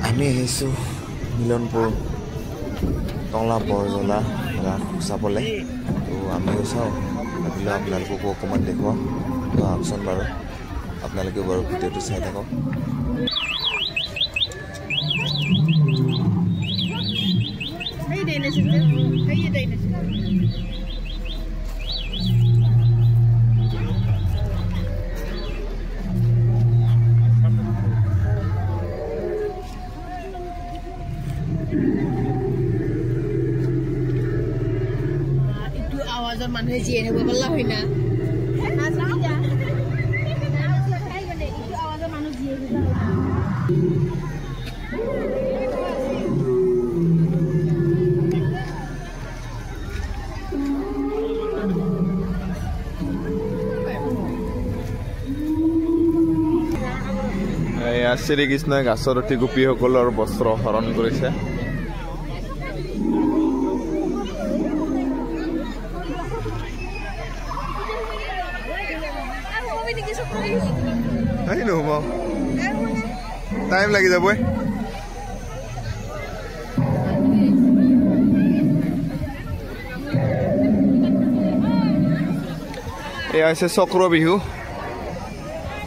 আমি আহিছোঁ মিলনপুৰ টংলা বৰজলা ৰাস চাবলৈ। তো আমিও চাওঁ, ভাবিলোঁ আপোনালোককো অকণমান দেখুৱাওঁ। তো আহকচোন বাৰু, আপোনালোকে বাৰু ভিডিঅ'টো চাই থাকক। মানুহে জীয়াই থাকিব পাৰলা হয় না শ্ৰীকৃষ্ণই গাছৰ উঠি গোপীসকলৰ বস্ত্ৰ হৰণ কৰিছে। টাইম লাগি যাব। এয়া হৈছে চক্ৰ বিহু।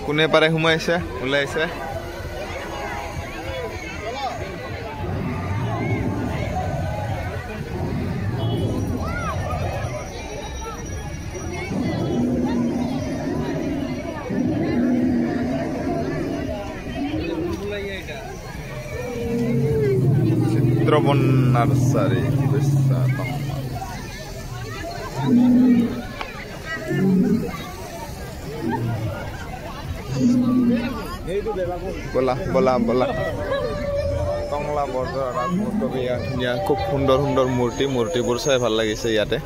কোনে পাৰে সোমাইছে, ওলাইছে। চিত্ৰবন নাৰ্চাৰী বলা বলা বলা টংলা বৰজলা ৰাস মহোৎসৱ। ধুনীয়া খুব সুন্দৰ সুন্দৰ মূৰ্তিবোৰ চাই ভাল লাগিছে ইয়াতে।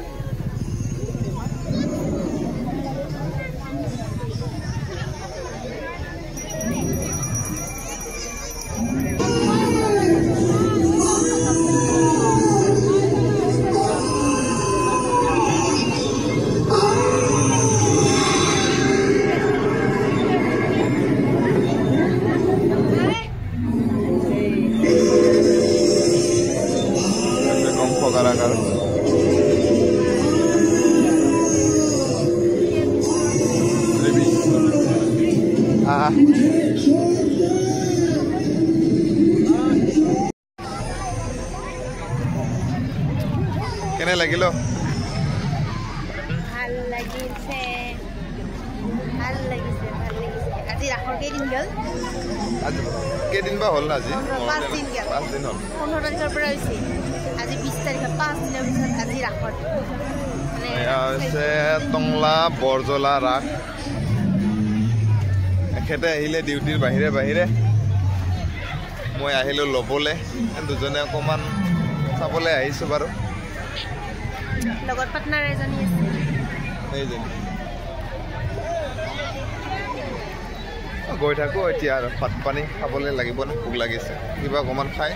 কেনে লাগিল? ভাল লাগিছে। আজি ৰাসৰ কেইদিন গ'ল? কেইদিন বা হ'ল? আজি 5 দিন গ'ল। 5 দিন হ'ল। 15 তাৰিখৰ পৰা হৈছে। আজি 20 তাৰিখ, 5 দিনৰ পিছত আজি ৰাসত। এয়া হৈছে টংলা বৰজলা ৰাস। এখেতে আহিলে ডিউটিৰ বাহিৰে বাহিৰে, মই আহিলোঁ ল'বলৈ। দুজনে অকণমান চাবলৈ আহিছোঁ বাৰু। লগত পাৰ্টনাৰ এজনী আছে। এইজনী গৈ থাকোঁ এতিয়া আৰু ভাত পানী খাবলৈ লাগিব নে? ভোক লাগিছে, কিবা অকণমান খাই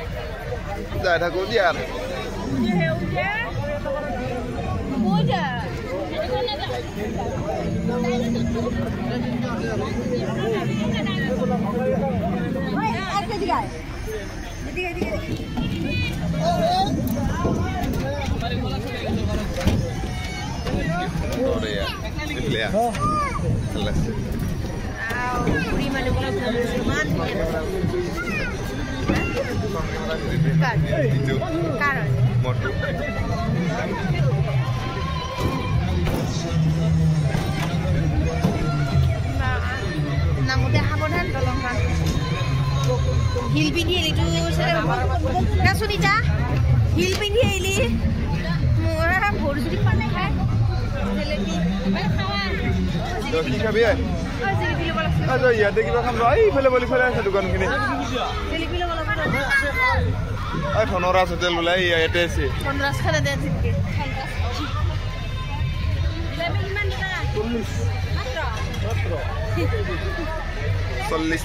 যাই থাকোঁ দিয়া আৰু। নামতে সাৱধান দলংখন হিল পিন্ধি আহিলি সুনিতা, হিল পিন্ধি আহিলি মোৰ ভৰি চুৰি খোৱা নাই খাই কি খাবি? ইয়াতে কিবা খাম ৰ। এইফালে বলি ফালে আছে দোকানখিনি। ধনৰাজ হোটেল ওলাই ইয়াতে আছে। 40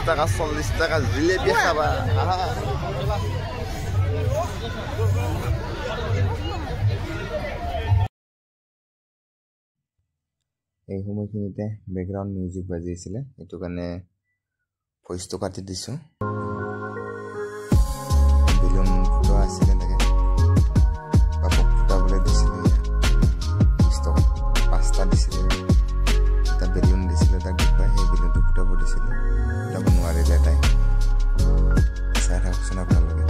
টাকা জিলেবি খাবা। এই সময়খিনিতে বেকগ্ৰাউণ্ড মিউজিক বাজি আছিলে এইটো কাৰণে ভইচটো কাটি দিছোঁ বেলুন ফুটা আছিলে লাগে বাপক ফুটাবলৈ দিছিলে 20 টকা 5টা দিছিলে এটা বেলুন দিছিলে তাক দেখুৱাই সেই বেলুনটো ফুটাব দিছিলে ফুটাব নোৱাৰিলে তাই চাই থাকচোন আপোনালোকে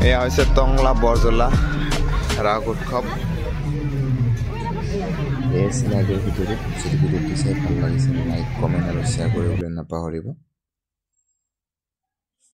এয়া হৈছে টংলা বৰজলা ৰাস উৎসৱ এই চিনাকিৰ ভিতৰত যদি ভিডিঅ'টো চাই ভাল লাগিছে লাইক কমেণ্ট আৰু শ্বেয়াৰ কৰিবলৈ নাপাহৰিব